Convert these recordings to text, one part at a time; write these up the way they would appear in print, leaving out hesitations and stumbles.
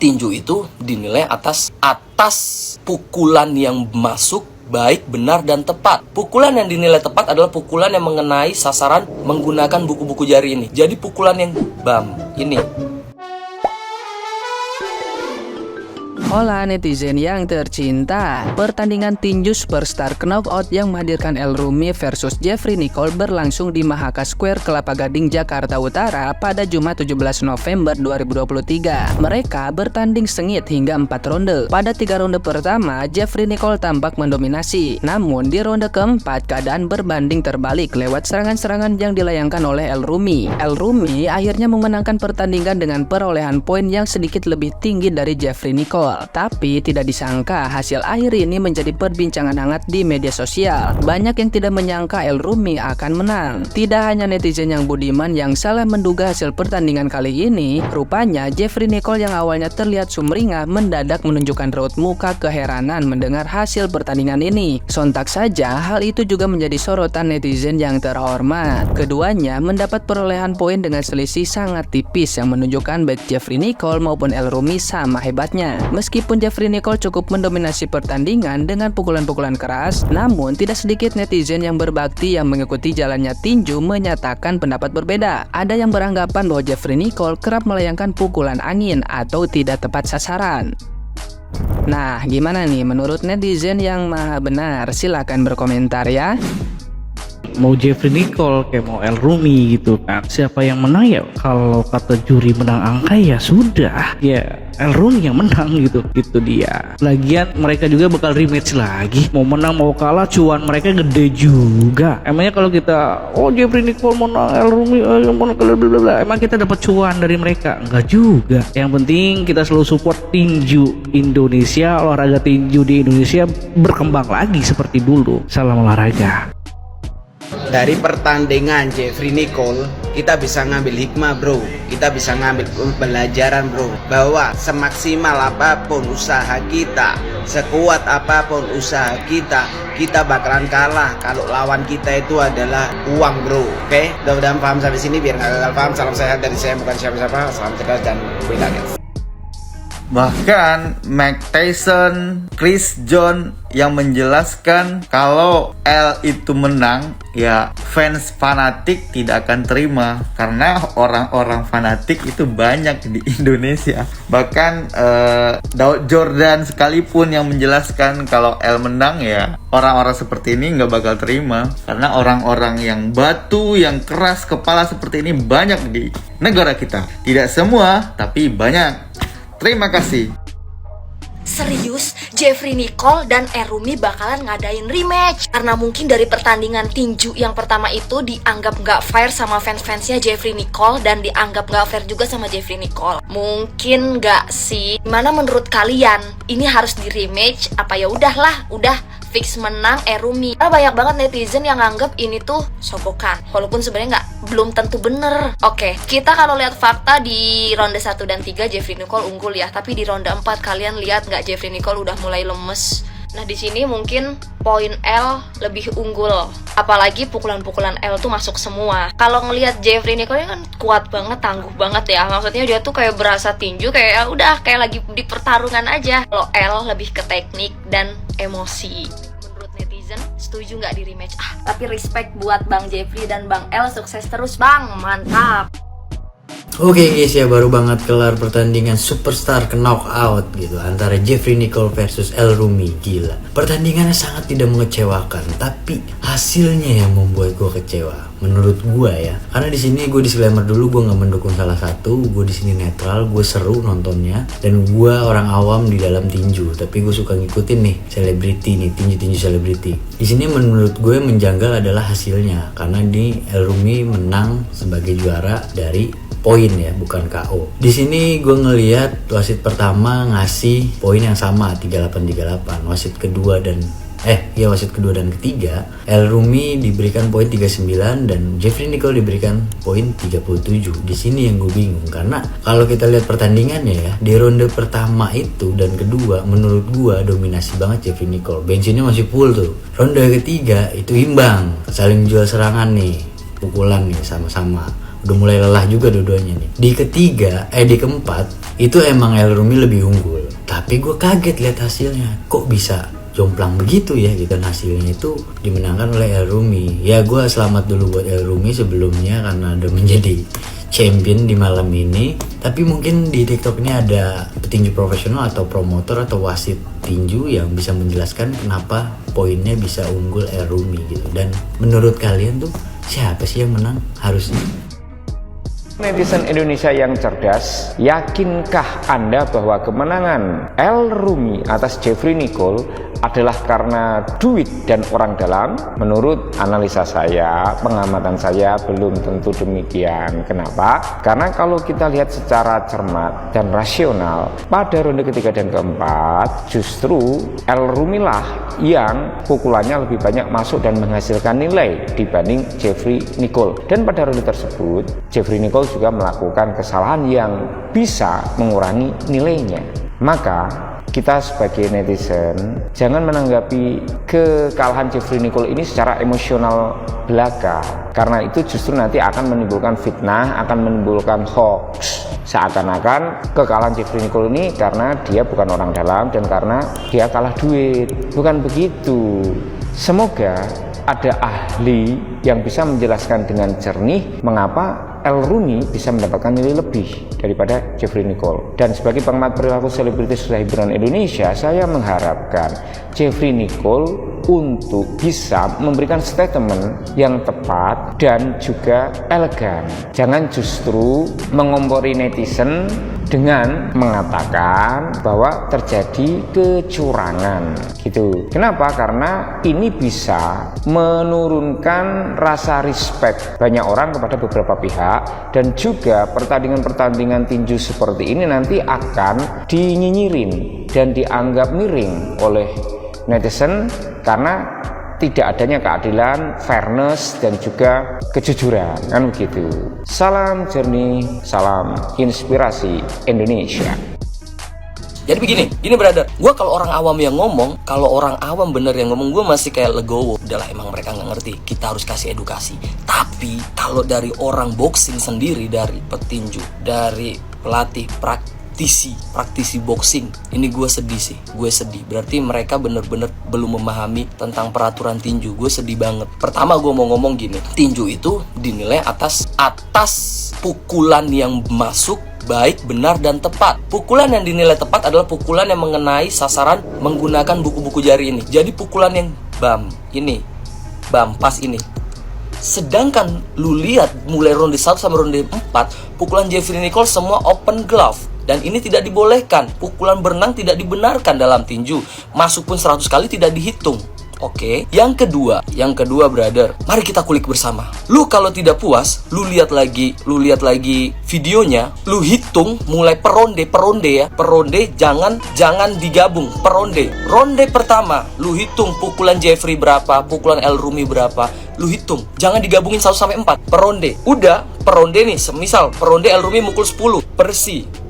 tinju itu dinilai atas pukulan yang masuk baik, benar, dan tepat. Pukulan yang dinilai tepat adalah pukulan yang mengenai sasaran menggunakan buku-buku jari ini. Jadi pukulan yang bam ini. Hola netizen yang tercinta, pertandingan tinju Superstar Knockout yang menghadirkan El Rumi versus Jeffrey Nicole berlangsung di Mahaka Square, Kelapa Gading, Jakarta Utara pada Jumat 17 November 2023. Mereka bertanding sengit hingga 4 ronde. Pada 3 ronde pertama, Jeffrey Nicole tampak mendominasi. Namun di ronde keempat, keadaan berbanding terbalik lewat serangan-serangan yang dilayangkan oleh El Rumi. El Rumi akhirnya memenangkan pertandingan dengan perolehan poin yang sedikit lebih tinggi dari Jeffrey Nicole. Tapi tidak disangka hasil akhir ini menjadi perbincangan hangat di media sosial. Banyak yang tidak menyangka El Rumi akan menang. Tidak hanya netizen yang budiman yang salah menduga hasil pertandingan kali ini, rupanya Jeffrey Nicole yang awalnya terlihat sumringah mendadak menunjukkan raut muka keheranan mendengar hasil pertandingan ini. Sontak saja hal itu juga menjadi sorotan netizen yang terhormat. Keduanya mendapat perolehan poin dengan selisih sangat tipis yang menunjukkan baik Jeffrey Nicole maupun El Rumi sama hebatnya. Meskipun Jeffrey Nicole cukup mendominasi pertandingan dengan pukulan-pukulan keras, namun tidak sedikit netizen yang berbakti yang mengikuti jalannya tinju menyatakan pendapat berbeda. Ada yang beranggapan bahwa Jeffrey Nicole kerap melayangkan pukulan angin atau tidak tepat sasaran. Nah, gimana nih menurut netizen yang maha benar? Silahkan berkomentar ya. Mau Jeffrey Nicole kayak mau El Rumi gitu kan, siapa yang menang ya? Kalau kata juri menang angka ya sudah ya El Rumi yang menang gitu. Itu dia. Lagian mereka juga bakal rematch lagi, mau menang mau kalah cuan mereka gede juga. Emangnya kalau kita Jeffrey Nicole menang El Rumi emang kita dapat cuan dari mereka? Enggak juga. Yang penting kita selalu support tinju Indonesia, olahraga tinju di Indonesia berkembang lagi seperti dulu. Salam olahraga. Dari pertandingan Jeffrey Nicole kita bisa ngambil hikmah bro, kita bisa ngambil pembelajaran bro, bahwa semaksimal apapun usaha kita, sekuat apapun usaha kita, kita bakalan kalah kalau lawan kita itu adalah uang bro. Oke, mudah-mudahan paham sampai sini, biar nggak gagal paham. Salam sehat dari saya, bukan siapa-siapa. Salam cerdas dan beda guys. Bahkan Mike Tyson, Chris John yang menjelaskan kalau L itu menang, ya fans fanatik tidak akan terima karena orang-orang fanatik itu banyak di Indonesia. Bahkan Daud Jordan sekalipun yang menjelaskan kalau L menang, ya orang-orang seperti ini nggak bakal terima karena orang-orang yang batu, yang keras kepala seperti ini banyak di negara kita. Tidak semua, tapi banyak. Terima kasih. Serius, Jeffrey Nicole dan El Rumi bakalan ngadain rematch. Karena mungkin dari pertandingan tinju yang pertama itu dianggap nggak fair sama fans-fansnya Jeffrey Nicole, dan dianggap nggak fair juga sama Jeffrey Nicole. Mungkin nggak sih? Gimana menurut kalian? Ini harus di rematch? Apa ya udahlah, udah fix menang El Rumi. Karena banyak banget netizen yang nganggap ini tuh sogokan, walaupun sebenarnya belum tentu bener. Oke, kita kalau lihat fakta di ronde 1 dan 3 Jeffrey Nicole unggul ya, tapi di ronde 4 kalian lihat nggak Jeffrey Nicole udah mulai lemes. Nah di sini mungkin poin L lebih unggul, apalagi pukulan-pukulan L tuh masuk semua. Kalau ngelihat Jeffrey Nicole kan kuat banget, tangguh banget ya. Maksudnya dia tuh kayak berasa tinju, kayak ya udah kayak lagi di pertarungan aja. Kalau L lebih ke teknik dan emosi. Menurut netizen setuju nggak di rematch? Tapi respect buat Bang Jeffrey dan Bang L, sukses terus Bang, mantap. Oke guys, ya baru banget kelar pertandingan Superstar Knockout gitu antara Jeffrey Nicole versus El Rumi. Gila, pertandingannya sangat tidak mengecewakan, tapi hasilnya yang membuat gue kecewa menurut gue ya. Karena di sini gue disclaimer dulu, gue nggak mendukung salah satu, gue di sini netral, gue seru nontonnya, dan gue orang awam di dalam tinju, tapi gue suka ngikutin nih selebriti nih, tinju selebriti. Di sini menurut gue menjanggal adalah hasilnya, karena di El Rumi menang sebagai juara dari poin ya, bukan KO. Di sini gue ngelihat wasit pertama ngasih poin yang sama 38-38. Wasit kedua dan ketiga El Rumi diberikan poin 39 dan Jeffrey Nicole diberikan poin 37. Di sini yang gue bingung, karena kalau kita lihat pertandingannya ya, di ronde pertama itu dan kedua menurut gue dominasi banget Jeffrey Nicole. Bensinnya masih full tuh. Ronde ketiga itu imbang, saling jual serangan nih, pukulan nih sama-sama. udah mulai lelah juga dua-duanya nih. Di keempat itu emang El Rumi lebih unggul, tapi gue kaget lihat hasilnya, kok bisa jomplang begitu ya gitu. Dan hasilnya itu dimenangkan oleh El Rumi. Ya gue selamat dulu buat El Rumi sebelumnya karena udah menjadi champion di malam ini. Tapi mungkin di TikTok ini ada petinju profesional atau promotor atau wasit tinju yang bisa menjelaskan kenapa poinnya bisa unggul El Rumi gitu. Dan menurut kalian tuh siapa sih yang menang harusnya? Netizen Indonesia yang cerdas, yakinkah Anda bahwa kemenangan El Rumi atas Jeffrey Nicole adalah karena duit dan orang dalam? Menurut analisa saya, pengamatan saya belum tentu demikian. Kenapa? Karena kalau kita lihat secara cermat dan rasional, pada ronde ketiga dan keempat, justru El Rumi lah yang pukulannya lebih banyak masuk dan menghasilkan nilai dibanding Jeffrey Nicole. Dan pada ronde tersebut, Jeffrey Nicole juga melakukan kesalahan yang bisa mengurangi nilainya. Maka kita sebagai netizen jangan menanggapi kekalahan Jeffrey Nicole ini secara emosional belaka, karena itu justru nanti akan menimbulkan fitnah, akan menimbulkan hoax, seakan-akan kekalahan Jeffrey Nicole ini karena dia bukan orang dalam dan karena dia kalah duit. Bukan begitu. Semoga ada ahli yang bisa menjelaskan dengan jernih mengapa El Rumi bisa mendapatkan nilai lebih daripada Jeffrey Nicole. Dan sebagai pengamat perilaku selebritis hiburan Indonesia, saya mengharapkan Jeffrey Nicole untuk bisa memberikan statement yang tepat dan juga elegan. Jangan justru mengompori netizen dengan mengatakan bahwa terjadi kecurangan gitu. Kenapa? Karena ini bisa menurunkan rasa respect banyak orang kepada beberapa pihak, dan juga pertandingan-pertandingan tinju seperti ini nanti akan dinyinyirin dan dianggap miring oleh netizen karena tidak adanya keadilan, fairness, dan juga kejujuran, kan begitu. Salam jernih, salam inspirasi Indonesia. Jadi begini brother, gue kalau orang awam yang ngomong, kalau orang awam bener yang ngomong, gue masih kayak legowo. Udahlah, emang mereka nggak ngerti, kita harus kasih edukasi. Tapi kalau dari orang boxing sendiri, dari petinju, dari pelatih, praktisi boxing, ini gue sedih sih. Gue sedih, berarti mereka bener-bener belum memahami tentang peraturan tinju. Gue sedih banget. Pertama gue mau ngomong gini, tinju itu dinilai atas pukulan yang masuk baik, benar, dan tepat. Pukulan yang dinilai tepat adalah pukulan yang mengenai sasaran menggunakan buku-buku jari ini. Jadi pukulan yang pas ini. Sedangkan lu lihat mulai ronde 1 sampai ronde 4, pukulan Jeffrey Nicole semua open glove. Dan ini tidak dibolehkan. Pukulan berenang tidak dibenarkan dalam tinju. Masuk pun 100 kali tidak dihitung. Oke. Yang kedua brother, mari kita kulik bersama. Lu kalau tidak puas, lu lihat lagi videonya, lu hitung mulai per ronde ya. Per ronde jangan digabung, per ronde. Ronde pertama, lu hitung pukulan Jeffrey berapa, pukulan El Rumi berapa, lu hitung. Jangan digabungin 1 sampai 4 per ronde. Udah, per ronde nih, semisal per ronde El Rumi mukul 10,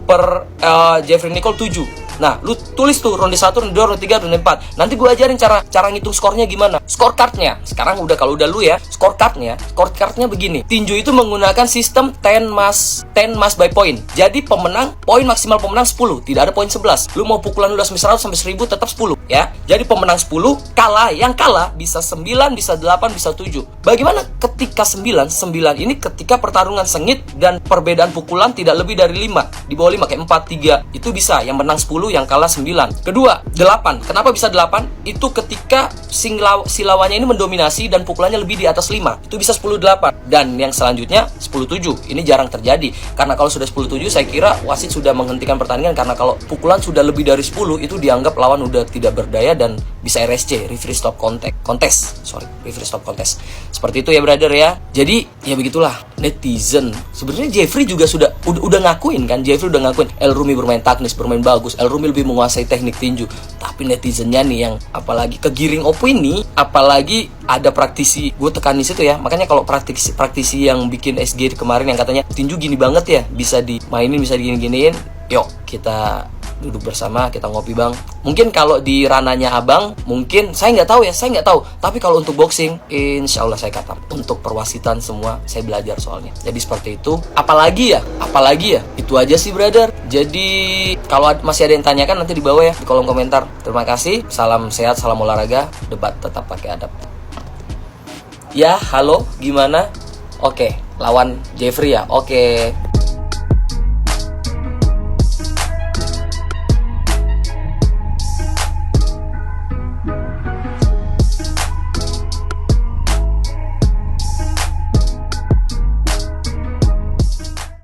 per Jeffrey Nicole 7. Nah, lu tulis tuh ronde 1, ronde 2, ronde 3, ronde 4. Nanti gue ajarin cara ngitung skornya gimana. Scorecardnya, sekarang udah kalau udah lu ya, scorecardnya begini. Tinju itu menggunakan sistem 10 mas by point. Jadi poin maksimal pemenang 10, tidak ada poin 11. Lu mau pukulan lu udah 100 sampai 1000 tetap 10 ya. Jadi pemenang 10, yang kalah bisa 9, bisa 8, bisa 7. Bagaimana ketika 9 ini ketika pertarungan sengit dan perbedaan pukulan tidak lebih dari 5, di bawah 5 kayak 4, 3, itu bisa yang menang 10, yang kalah 9. Kedua, 8. Kenapa bisa 8? Itu ketika si lawannya ini mendominasi dan pukulannya lebih di atas 5. Itu bisa 10-8. Dan yang selanjutnya 10-7. Ini jarang terjadi. Karena kalau sudah 10-7 saya kira wasit sudah menghentikan pertandingan, karena kalau pukulan sudah lebih dari 10 itu dianggap lawan udah tidak berdaya dan bisa RSC, referee stop contest. Seperti itu ya brother ya. Jadi ya begitulah netizen. Sebenarnya Jeffrey juga udah ngakuin kan, El Rumi bermain teknis, bermain bagus. El Rumi lebih menguasai teknik tinju. Tapi netizennya nih yang apalagi kegiring opini, apalagi ada praktisi, gue tekan di situ ya. Makanya kalau praktisi yang bikin SG kemarin yang katanya tinju gini banget ya, bisa dimainin, bisa digini-giniin, yuk kita duduk bersama, kita ngopi bang. Mungkin kalau di rananya abang, mungkin saya nggak tahu ya, saya nggak tahu. Tapi kalau untuk boxing, insya Allah saya kata. Untuk perwasitan semua, saya belajar soalnya. Jadi seperti itu. Apalagi ya, itu aja sih brother. Jadi kalau masih ada yang tanyakan nanti di bawah ya, di kolom komentar. Terima kasih, salam sehat, salam olahraga, debat tetap pakai adab. Ya, halo, gimana? Oke, lawan Jeffrey ya, oke.